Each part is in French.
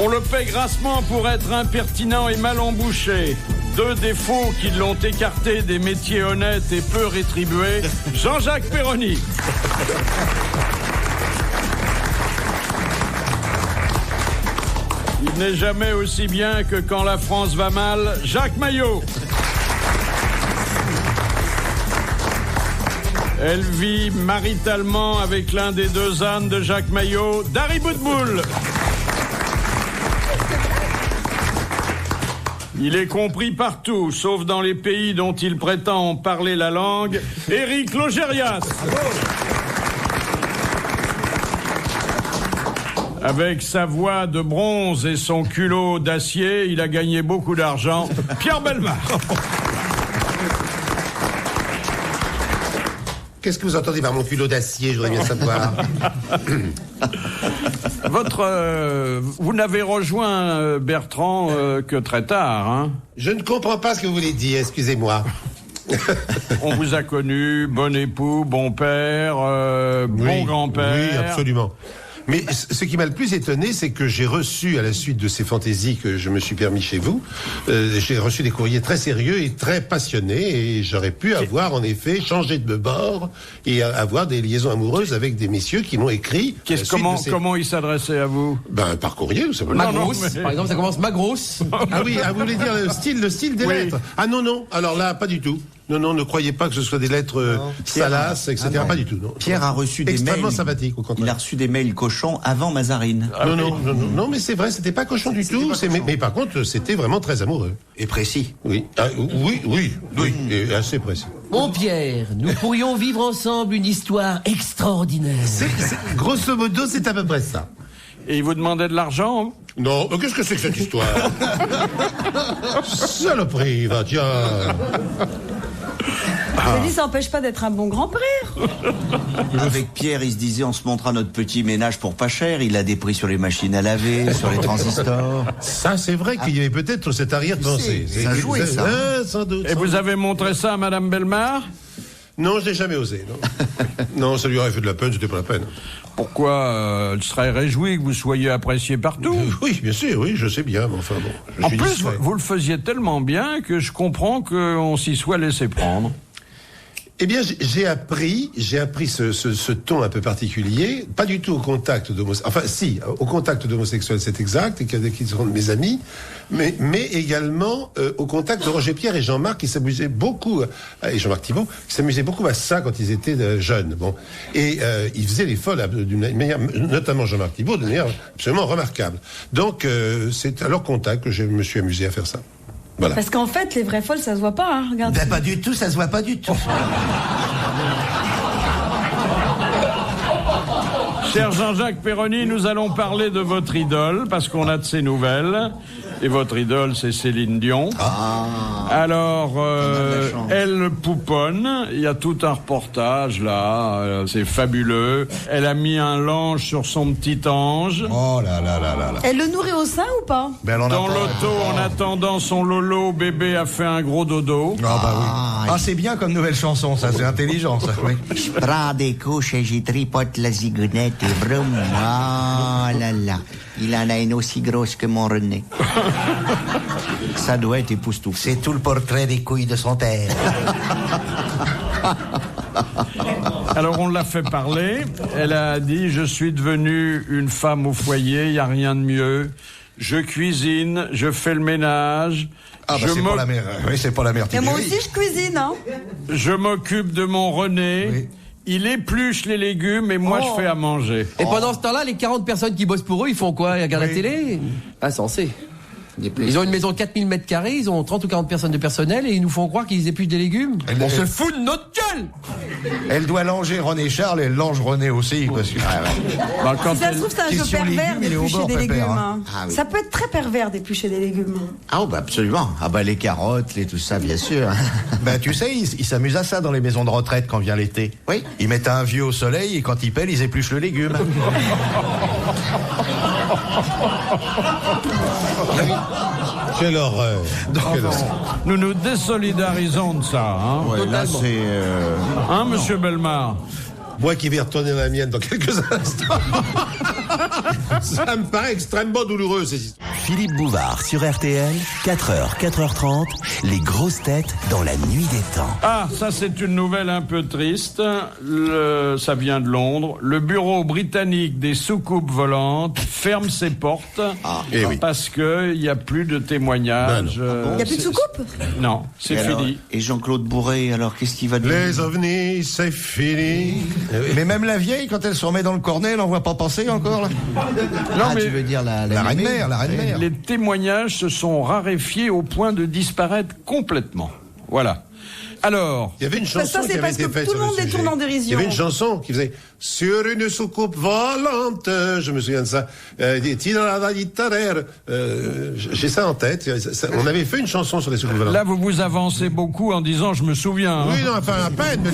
On le paie grassement pour être impertinent et mal embouché. 2 défauts qui l'ont écarté des métiers honnêtes et peu rétribués. Jean-Jacques Perroni. Il n'est jamais aussi bien que quand la France va mal. Jacques Maillot. Elle vit maritalement avec l'un des 2 ânes de Jacques Maillot, Dari Boudboul. Il est compris partout, sauf dans les pays dont il prétend parler la langue, Éric Logérias. Avec sa voix de bronze et son culot d'acier, il a gagné beaucoup d'argent. Pierre Bellemare. Qu'est-ce que vous entendez par mon culot d'acier? Je voudrais bien savoir. Vous n'avez rejoint Bertrand que très tard, hein? Je ne comprends pas ce que vous voulez dire, excusez-moi. On vous a connu, bon époux, bon père, bon grand-père. Oui, absolument. Mais ce qui m'a le plus étonné, c'est que j'ai reçu, à la suite de ces fantaisies que je me suis permis chez vous, j'ai reçu des courriers très sérieux et très passionnés, et j'aurais pu avoir, en effet, changé de bord et avoir des liaisons amoureuses avec des messieurs qui m'ont écrit. Comment ils s'adressaient à vous? Par courrier, tout simplement. Ma grosse, par exemple, ça commence ma grosse. Ah oui, vous voulez dire le style des lettres? Ah non, alors là, pas du tout. Non, ne croyez pas que ce soit des lettres salaces, etc. Pas du tout, non. Pierre a reçu des mails. Extrêmement sympathique, au contraire. Il a reçu des mails cochons avant Mazarine. Non, mais c'est vrai, c'était pas cochon du tout. Mais par contre, c'était vraiment très amoureux. Et précis. Oui. Oui. Et assez précis. Bon Pierre, nous pourrions vivre ensemble une histoire extraordinaire. Grosso modo, c'est à peu près ça. Et il vous demandait de l'argent? Non, qu'est-ce que c'est que cette histoire? Saloperie, va, tiens. Je dis, ça n'empêche pas d'être un bon grand-père. Avec Pierre, il se disait, on se montrera notre petit ménage pour pas cher. Il a des prix sur les machines à laver, sur les transistors. Ça, c'est vrai qu'il y avait peut-être cette arrière-pensée. Ça jouait, ça. Sans doute. Et vous avez montré ça à Madame Bellemare? Non, je n'ai jamais osé, non. Non, ça lui aurait fait de la peine, c'était pas la peine. Pourquoi elle serait réjouie que vous soyez apprécié partout? Oui, bien sûr, oui, je sais bien, mais enfin bon. En plus, vous le faisiez tellement bien que je comprends qu'on s'y soit laissé prendre. Eh bien, j'ai appris ce ton un peu particulier, pas du tout au contact d'homosexuels, enfin si, au contact d'homosexuels, c'est exact, et qui sont mes amis, mais également au contact de Roger Pierre et Jean-Marc, qui s'amusaient beaucoup, et Jean-Marc Thibault, qui s'amusaient beaucoup à ça quand ils étaient jeunes. Bon, et ils faisaient les folles d'une manière, notamment Jean-Marc Thibault, d'une manière absolument remarquable. Donc, c'est à leur contact que je me suis amusé à faire ça. Voilà. Parce qu'en fait, les vraies folles, ça se voit pas, hein, regarde. Ben, pas du tout, ça se voit pas du tout. Cher Jean-Jacques Perroni, nous allons parler de votre idole, parce qu'on a de ses nouvelles. Et votre idole, c'est Céline Dion. Alors, elle pouponne. Il y a tout un reportage, là. C'est fabuleux. Elle a mis un lange sur son petit ange. Oh là. Elle le nourrit au sein ou pas? Dans l'auto, en attendant son lolo, bébé a fait un gros dodo. Ah bah oui. C'est bien comme nouvelle chanson, ça. C'est intelligent, ça. Oui. Je prends des couches et j'y tripote la zigounette et vroom. Oh là là. Il en a une aussi grosse que mon René. Ça doit être époustouflant. C'est tout le portrait des couilles de son père. Alors on l'a fait parler. Elle a dit: je suis devenue une femme au foyer, il n'y a rien de mieux. Je cuisine, je fais le ménage. C'est pas la mère. Oui, c'est pas la mère. Et moi aussi, je cuisine, hein. Je m'occupe de mon René. Oui. Il épluche les légumes et moi je fais à manger. Et pendant ce temps-là, les 40 personnes qui bossent pour eux, ils font quoi? Ils regardent la télé? Insensé. Ils ont une maison de 4000 mètres carrés, ils ont 30 ou 40 personnes de personnel et ils nous font croire qu'ils épluchent des légumes. On se fout de notre gueule! Elle doit langer René Charles et elle lange René aussi. Parce que... Quand Si ça se trouve, c'est un jeu Question pervers légumes, il est au d'éplucher bord, des Pépère, légumes. hein. Hein. Ah oui. Ça peut être très pervers d'éplucher des légumes. Ah bah absolument. Ah bah les carottes, tout ça, bien sûr. Ben tu sais, ils s'amusent à ça dans les maisons de retraite quand vient l'été. Oui. Ils mettent un vieux au soleil et quand ils pèlent, ils épluchent le légume. Quelle horreur. nous nous désolidarisons de ça. Hein, Ouais, là, c'est... hein monsieur Bellemare? Moi qui vais retourner dans la mienne dans quelques instants. Ça me paraît extrêmement douloureux, ces histoires. Philippe Bouvard sur RTL, 4h, 4h30, les grosses têtes dans la nuit des temps. Ah, ça c'est une nouvelle un peu triste. Ça vient de Londres. Le bureau britannique des soucoupes volantes ferme ses portes parce que il y a plus de témoignages. Il n'y a plus de soucoupe? Non, c'est fini. Et Jean-Claude Bourré, alors qu'est-ce qu'il va devenir? Les ovnis, c'est fini. Mais même la vieille, quand elle se remet dans le cornet, elle n'en voit pas passer encore, là. Non, mais tu veux dire la reine mémé? mère, la reine mère. les témoignages se sont raréfiés au point de disparaître complètement. Voilà. Alors, Il y avait une chanson Ça, c'est qui avait parce été que faite tout sur le monde sujet. détourne en dérision. Il y avait une chanson qui faisait sur une soucoupe volante. Je me souviens de ça. J'ai ça en tête. On avait fait une chanson sur les soucoupes volantes. là, vous avancez beaucoup en disant « je me souviens ». Oui, non, enfin, à peine. Mais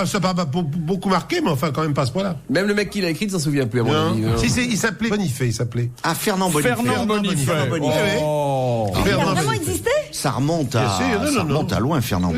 ça n'a pas beaucoup marqué, mais enfin, quand même pas à ce point-là. Même le mec qui l'a écrit ne s'en souvient plus, à mon avis. Non. Il s'appelait Bonifay, il s'appelait. Ah, Fernand Bonifay. Fernand Bonifay. Oh. Il a Fernand vraiment Bonifay. existé? Ça remonte Bien sûr, non, ça non, remonte non. à loin, Fernand Bonifay.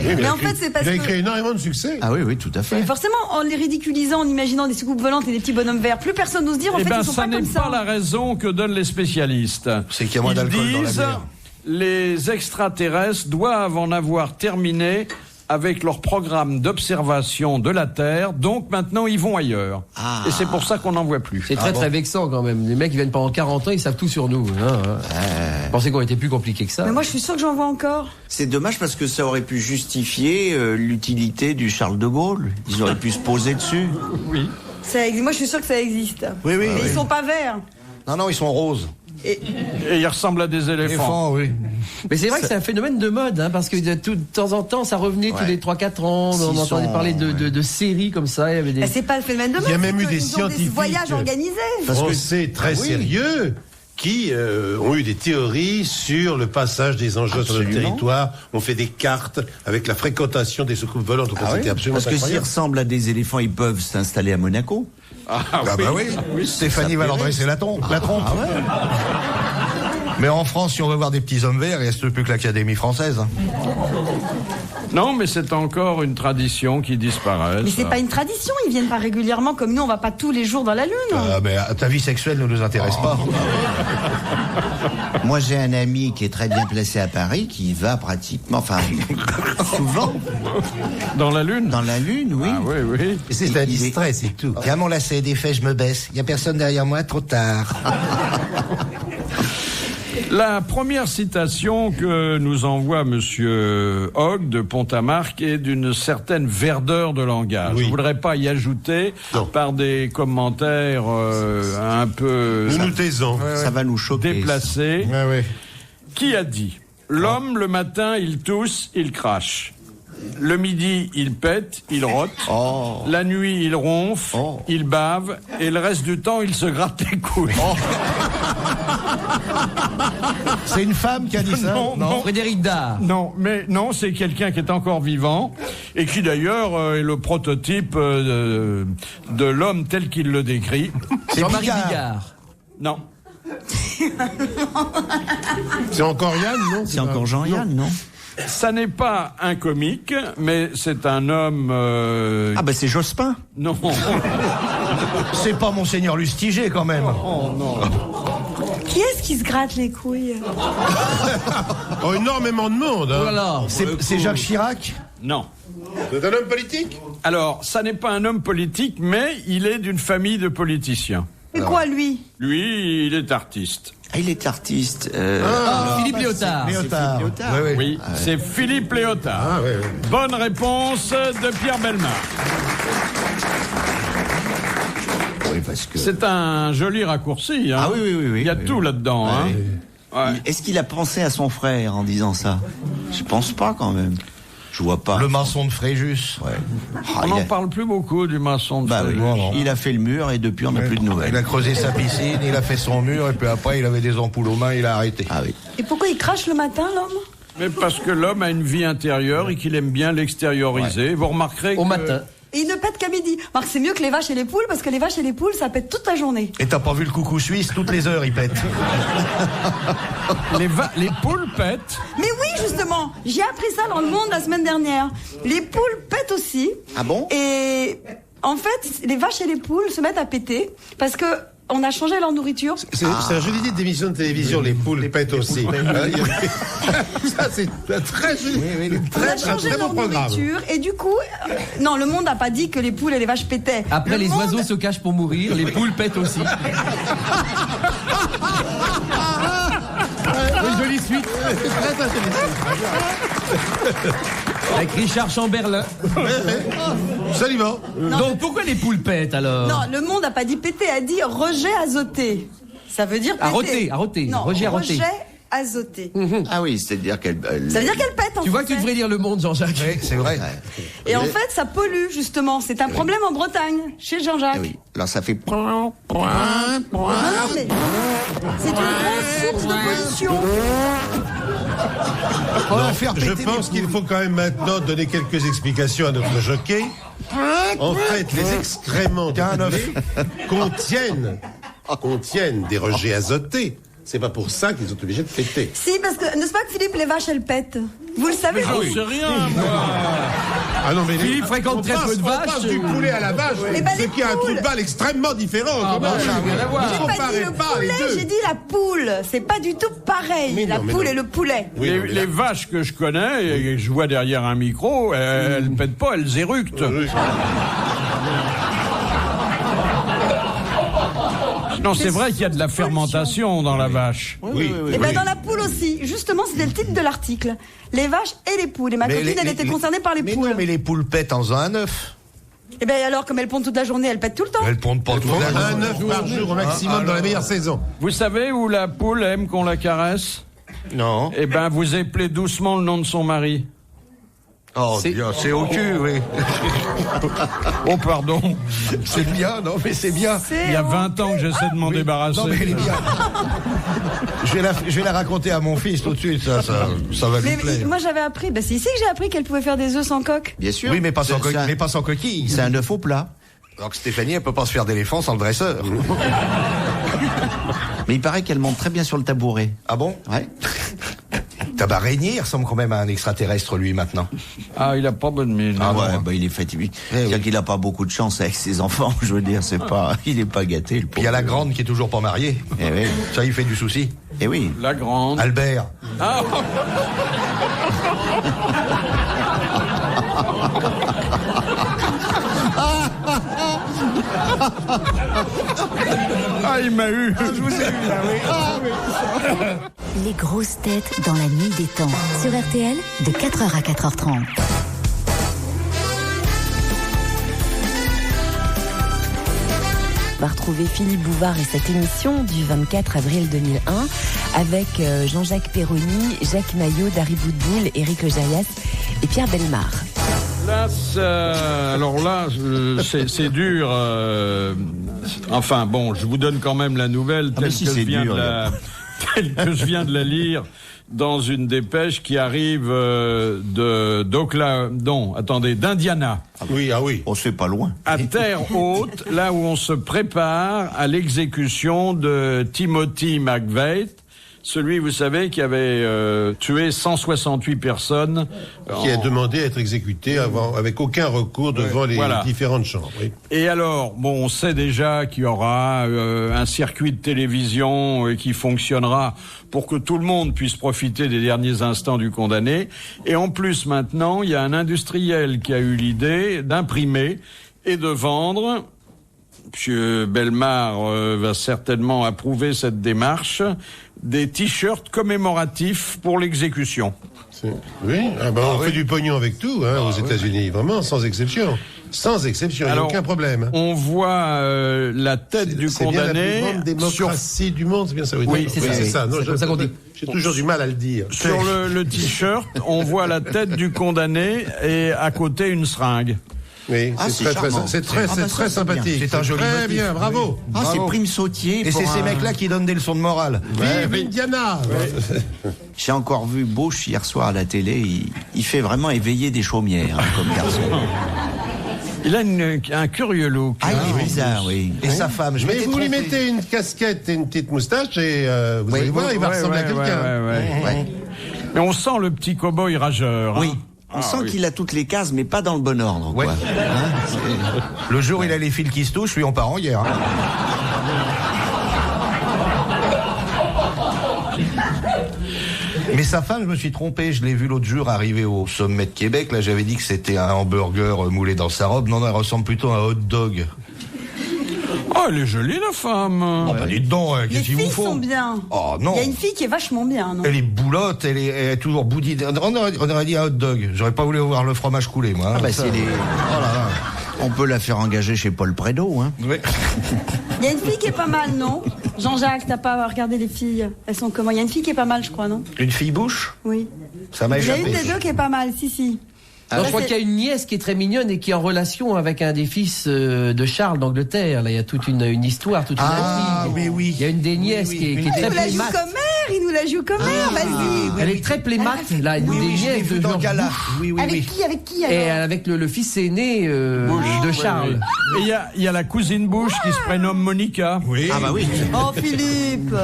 Oui, Mais en fait, c'est parce il a que- créé énormément de succès. Ah oui, tout à fait. Mais forcément, en les ridiculisant, en imaginant des soucoupes volantes et des petits bonhommes verts, plus personne n'ose dire en Eh fait bien, ils sont ça pas n'est comme pas ça. la raison que donnent les spécialistes. C'est qu'il y a moins d'alcool Ils dans la disent bière. les extraterrestres doivent en avoir terminé avec leur programme d'observation de la Terre, donc maintenant ils vont ailleurs. Et c'est pour ça qu'on n'en voit plus. C'est très vexant quand même. Les mecs ils viennent pendant 40 ans, ils savent tout sur nous. Je pensais qu'on était plus compliqué que ça. Mais moi, je suis sûre que j'en vois encore. C'est dommage parce que ça aurait pu justifier l'utilité du Charles de Gaulle. Ils auraient pu se poser dessus. Oui. Moi, je suis sûre que ça existe. Oui, oui. Mais ils sont pas verts. Non, ils sont roses. Et ils ressemblent à des éléphants. oui. Mais c'est vrai que c'est un phénomène de mode, parce que de temps en temps, ça revenait tous les 3-4 ans. On S'ils entendait sont- parler de séries comme ça. Il y avait des... Bah, c'est pas le phénomène de mode. Il y a même c'est eu des qu'ils ont scientifiques, voyages organisés. Français très sérieux qui ont eu des théories sur le passage des engins sur le Absolument. territoire. On fait des cartes avec la fréquentation des soucoupes volantes. C'était absolument Parce que s'ils incroyable. ressemblent à des éléphants, ils peuvent s'installer à Monaco. Stéphanie va leur dresser la trompe. Mais en France, si on veut voir des petits hommes verts, il reste plus que l'Académie française. Non, mais c'est encore une tradition qui disparaît. Mais c'est ça. pas une tradition, ils viennent pas régulièrement comme nous, on va pas tous les jours dans la Lune. Mais ta vie sexuelle ne nous intéresse pas. Moi, j'ai un ami qui est très bien placé à Paris, qui va pratiquement, souvent, Dans la Lune. dans la Lune, oui. Ah oui, oui. C'est un distrait, c'est tout. Tiens, mon lacet est défait, je me baisse. Il y a personne derrière moi, trop tard. La première citation que nous envoie Monsieur Hogg de Pont-à-Marc est d'une certaine verdeur de langage. Oui. Je voudrais pas y ajouter par des commentaires un peu Nous nous taisons. Ça va nous choquer. déplacés. Ouais. Qui a dit « L'homme, le matin, il tousse, il crache. Le midi, il pète, il rote. La nuit, il ronfle, il bave. Et le reste du temps, il se gratte les couilles. C'est une femme qui a dit ça. Non. Frédéric Dard. Non, mais non, c'est quelqu'un qui est encore vivant et qui d'ailleurs est le prototype de l'homme tel qu'il le décrit. C'est Jean-Marie Bigard. Non. C'est encore Yann, non? C'est encore Jean-Yann, non? Ça n'est pas un comique, mais c'est un homme... Ah ben c'est Jospin. Non. C'est pas Monseigneur Lustiger, quand même. Qui est-ce qui se gratte les couilles? Oh, énormément de monde. Oh là Hein. là. C'est Jacques Chirac. Non. C'est un homme politique? Alors, ça n'est pas un homme politique, mais il est d'une famille de politiciens. Mais quoi, lui? Lui, il est artiste. Ah, il est artiste. Philippe Léotard. Léotard. Léotard. Ouais. Oui, c'est Philippe Léotard. Bonne réponse de Pierre Bellemare. Oui, parce que... C'est un joli raccourci. Hein. Ah oui. Il y a tout là-dedans. Hein. Ouais. Est-ce qu'il a pensé à son frère en disant ça? Je pense pas quand même. Je vois pas. Le maçon de Fréjus. Ouais. On n'en parle plus beaucoup du maçon de Bah oui. Fréjus. Il a fait le mur et depuis on n'a plus de Il nouvelles. a creusé sa piscine, il a fait son mur, et puis après, il avait des ampoules aux mains, il a arrêté. Ah oui. Et pourquoi il crache le matin, l'homme? Mais parce que l'homme a une vie intérieure et qu'il aime bien l'extérioriser. Vous remarquerez Au que... matin. Et il ne pète qu'à midi. Marc, c'est mieux que les vaches et les poules, parce que les vaches et les poules, ça pète toute la journée. Et t'as pas vu le coucou suisse, toutes les heures, il pète. Les poules pètent. Mais oui, justement, j'ai appris ça dans le Monde la semaine dernière. Les poules pètent aussi. Ah bon? Et En fait, les vaches et les poules se mettent à péter parce que on a changé leur nourriture. C'est un joli titre d'émission de télévision, les poules pètent aussi. Ça, c'est très joli. On a changé leur nourriture et du coup, non, le monde n'a pas dit que les poules et les vaches pétaient. Après, les oiseaux se cachent pour mourir, les poules pètent aussi. Une jolie suite. Très intéressant. Avec Richard Chamberlain. Absolument. Donc pourquoi les poules pètent alors? Non, le monde n'a pas dit péter, a dit rejet azoté. Ça veut dire péter. Arroté. Non, Rejet arroté. azoté. Ah oui, c'est-à-dire qu'elle... Ça veut dire qu'elle pète en Tu vois français. que tu devrais lire Le Monde, Jean-Jacques. Oui, c'est vrai. Et en fait, ça pollue justement. C'est un problème en Bretagne, chez Jean-Jacques. Ah oui. Alors ça fait... Non, mais c'est une grosse source de pollution. On va faire Je péter pense qu'il faut quand même maintenant donner quelques explications à notre jockey. En fait, les excréments de poulet contiennent des rejets azotés. C'est pas pour ça qu'ils sont obligés de péter. Si, parce que, n'est-ce pas que Philippe, les vaches, elles pètent? Vous le savez? J'en sais rien, moi. Ah non, mais Philippe fréquente très peu de on vaches. passe du poulet à la vache, Eh ben, ce les qui est un trou de balle extrêmement différent. Ah, bah, ça n'a rien à voir. J'ai pas dit comparez le pas les poulet, deux. j'ai dit la poule. C'est pas du tout pareil. Mais La non, mais poule non. et le poulet. Oui, non, mais Les vaches que je connais, et je vois derrière un micro, elles pètent pas, elles éructent. Non, c'est vrai qu'il y a de la fermentation dans la vache. Oui. Et ben dans la poule aussi. Justement, c'était le titre de l'article. Les vaches et les poules. Et ma copine, elle était concernée par les mais poules. non, mais les poules pètent en faisant un œuf. Et ben alors, comme elles pondent toute la journée, elles pètent tout le temps. Elles pondent pas tout le temps. Un œuf par jour au maximum dans la meilleure saison. Vous savez où la poule aime qu'on la caresse? Non. Eh ben, vous appelez doucement le nom de son mari. Oh, bien, c'est au cul, oui. Oh, pardon. C'est bien, non, mais c'est bien. Il y a 20 ans que j'essaie de m'en débarrasser. Non, mais elle est bien. Je vais la raconter à mon fils tout de suite, ça va lui Mais plaire. moi j'avais appris, c'est ici que j'ai appris qu'elle pouvait faire des œufs sans coque. Bien sûr. Oui, mais pas sans C'est coquille. un œuf au plat. Alors que Stéphanie, elle peut pas se faire d'éléphant sans le dresseur. Mais il paraît qu'elle monte très bien sur le tabouret. Ah bon? Ouais. Tabarigny, il ressemble quand même à un extraterrestre, lui, maintenant. Ah, il a pas bonne mine. Ah ouais, bah il est fatigué. C'est-à-dire qu'il a pas beaucoup de chance avec ses enfants, je veux dire, il est pas gâté, le pauvre. Puis il y a la grande qui est toujours pas mariée. Eh oui. Ça, il fait du souci. Eh oui. La grande. Albert. Ah, ah, il m'a eu. Je vous ai vu, là, oui. Les grosses têtes dans la nuit des temps. Sur RTL, de 4h à 4h30. On va retrouver Philippe Bouvard et cette émission du 24 avril 2001 avec Jean-Jacques Perroni, Jacques Maillot, Dari Boudboul, Éric Lejayas et Pierre Bellemare. Là, alors là, c'est dur. Enfin bon, je vous donne quand même la nouvelle telle que je viens de la lire dans une dépêche qui arrive d'Indiana. Oui, ah oui. Oh, c'est pas loin. À Terre Haute, là où on se prépare à l'exécution de Timothy McVeigh, celui, vous savez, qui avait tué 168 personnes. Qui a demandé à être exécuté avec aucun recours devant les différentes chambres. Oui. Et alors, bon, on sait déjà qu'il y aura un circuit de télévision qui fonctionnera pour que tout le monde puisse profiter des derniers instants du condamné. Et en plus, maintenant, il y a un qui a eu l'idée d'imprimer et de vendre. Monsieur Bellemare va certainement approuver cette démarche, des t-shirts commémoratifs pour l'exécution. Oui, on fait du pognon avec tout aux États-Unis, vraiment, sans exception. Sans exception, il n'y a aucun problème. On voit la tête du condamné. C'est bien la plus grande démocratie du monde, c'est bien ça. Oui, c'est ça. Non, c'est comme ça qu'on dit. J'ai toujours du mal à le dire. Sur le t-shirt, on voit la tête du condamné et à côté une seringue. Oui, c'est très sympathique. C'est un joli Très motif. bien, bravo. Ah, c'est Prime Sautier. Et c'est ces mecs-là qui donnent des leçons de morale. Vive Indiana. J'ai encore vu Bush hier soir à la télé. Il fait vraiment éveiller des chaumières comme garçon. Il a un curieux look. Ah, il est bizarre, oui. Et sa femme, Mais vous lui mettez une casquette et une petite moustache et vous allez voir, il va ressembler à quelqu'un. Mais on sent le petit cow-boy rageur. Oui. On sent qu'il a toutes les cases, mais pas dans le bon ordre. Ouais. Quoi. Le jour où il a les fils qui se touchent, lui, on part en guerre. Hein. Mais sa femme, je me suis trompé, je l'ai vu l'autre jour arriver au sommet de Québec, là j'avais dit que c'était un hamburger moulé dans sa robe, non, elle ressemble plutôt à un hot dog. Oh, elle est jolie, la femme. Oh, bah dites donc, Les qu'est-ce qu'il vous filles faut? sont bien. Oh non. Il y a une fille qui est vachement bien, non? Elle est boulotte, elle est toujours boudine. On aurait dit un hot dog. J'aurais pas voulu voir le fromage couler, moi. Ah bah Ça. c'est les... Oh là là. On peut la faire engager chez Paul Prédo, hein. Oui. Il y a une fille qui est pas mal, non? Jean-Jacques, t'as pas regardé les filles? Elles sont comment? Il y a une fille qui est pas mal, je crois, non? Une fille bouche? Oui. Ça m'a Il y a échappé. une des deux qui est pas mal, si. Non, je crois c'est- qu'il y a une nièce qui est très mignonne et qui est en relation avec un des fils de Charles d'Angleterre. Là, il y a toute une histoire, toute une intrigue. oui. Il y a une des nièces qui est Il très nous la joue plémate. comme mère, il nous la joue comme mère, vas-y. Elle est très plémate, là, une des je l'ai nièces vu de dans George Gala. Bush. Oui, Avec qui Et alors? avec le fils aîné de Charles. Et il y a la cousine Bush qui se prénomme Monica. Oui. Ah bah oui. Oh Philippe.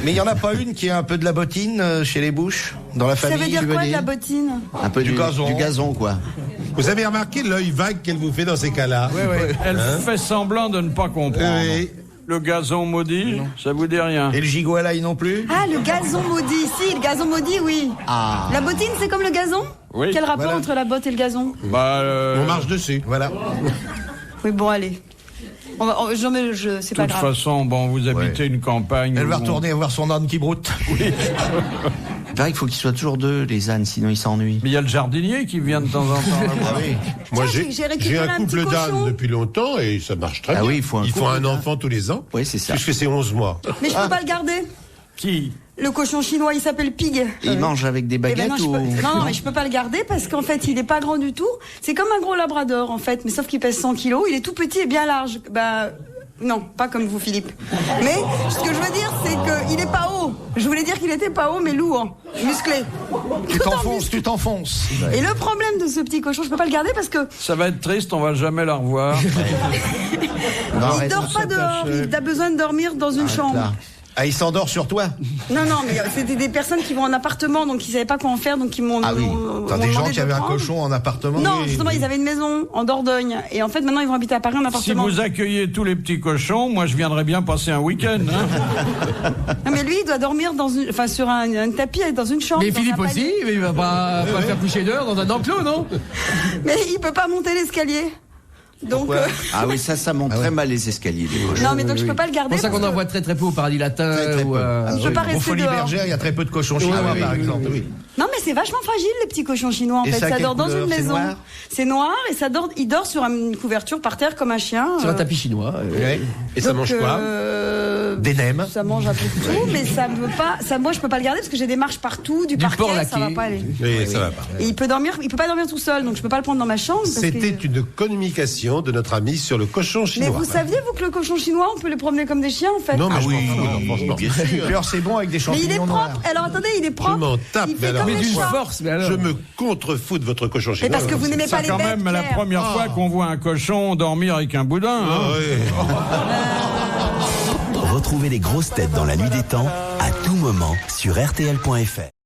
Mais il y en a pas une qui a un peu de la bottine chez les Bush, dans la Ça famille, veut dire tu veux quoi de la bottine? Un peu Du gazon. Du gazon, quoi. Vous avez remarqué l'œil vague qu'elle vous fait dans ces cas-là? Elle fait semblant de ne pas comprendre. Oui. Le gazon maudit, ça vous dit rien. Et le gigot à l'ail non plus? Ah, le gazon maudit. Si, le gazon maudit, oui. Ah. La bottine, c'est comme le gazon? Oui. Quel rapport Voilà. entre la botte et le gazon? Bah, On marche dessus. Voilà. Oui, bon, allez. Non, mais c'est de pas toute grave. façon, bon, vous habitez une campagne. Elle où va on- retourner voir son âne qui broute. Il paraît qu'il faut qu'ils soient toujours deux, les ânes, sinon ils s'ennuient. Mais il y a le jardinier qui vient de temps en temps. Ah oui. Moi, Tiens, j'ai j'ai récupéré un un couple petit d'ânes cochon. depuis longtemps et ça marche très Ah bien. oui, il faut un Ils font couple un d'ânes. enfant tous les ans. Oui, c'est ça. Puisque c'est 11 mois. Mais je peux pas le garder. Qui? Le cochon chinois, il s'appelle Pig. Et ils mangent avec des Eh ben baguettes non, ou... non, mais je peux pas le garder parce qu'en fait, il est pas grand du tout. C'est comme un gros labrador, en fait, mais sauf qu'il pèse 100 kilos. Il est tout petit et bien large. Bah, non, pas comme vous, Philippe. Mais ce que je veux dire, c'est qu'il est pas haut. Je voulais dire qu'il était pas haut, mais lourd, musclé. Tu Tout en t'enfonces, muscle. tu t'enfonces. Et le problème de ce petit cochon, je peux pas le garder parce que Ça va être triste, on va jamais la revoir. il dort pas dehors. Il a besoin de dormir dans une chambre. là. Ah, il s'endort sur toi? Non, mais c'était des personnes qui vont en appartement, donc ils savaient pas quoi en faire, donc ils m'ont. Ah oui. m'ont T'as des demandé gens de qui avaient un prendre. cochon en appartement? Non, Oui. justement, ils avaient une maison en Dordogne. Et en fait, maintenant, ils vont habiter à Paris en Si appartement. vous accueillez tous les petits cochons, moi je viendrais bien passer un week-end. Hein. Non, mais lui, il doit dormir sur un tapis dans une chambre. Mais dans Philippe un aussi, palier. mais il va pas faire coucher dehors dans un enclos, non? Mais il peut pas monter l'escalier. Donc, Ah oui, ça monte très mal les escaliers, des cochons. non, mais donc je peux pas le C'est garder. pour ça qu'on parce en voit très très peu au Paradis Latin. Très, très ou, peu. Il peut pas Au rester Folies dehors. Bergères, il y a très peu de cochons chinois, par exemple. Oui. Non, mais c'est vachement fragile, les petits cochons chinois, en Et fait. ça a Ça quelle dort dans couleur? une C'est maison. noir C'est noir et il dort sur une couverture par terre comme un chien. Sur un tapis chinois. Ouais. Et ça Donc, mange quoi? Des nems. Ça mange un peu de tout, mais ça me pas. Ça, moi, je peux pas le garder parce que j'ai des marches partout, du parquet, porc ça va laqué. pas aller. Oui, ça va pas. Et il peut pas dormir tout seul, donc je peux pas le prendre dans ma chambre. parce C'était que- une communication de notre ami sur le cochon Mais chinois. vous saviez, vous, que le cochon chinois, on peut le promener comme des chiens, en fait? Non, mais Ah je oui, m'en fous, non, franchement. bien sûr. Puis alors, c'est bon avec des Mais il est champignons propre. noirs. Alors attendez, il est propre. m'en tape, il mais fait alors. comme Mais les d'une chats. force, mais alors. Je me contrefous de votre cochon Mais chinois. parce que vous n'aimez pas C'est les quand bêtes. même la Pierre. première fois qu'on voit un cochon dormir avec un boudin. Hein. Ah, oui. Retrouvez les grosses têtes dans la nuit des temps à tout moment sur RTL.fr.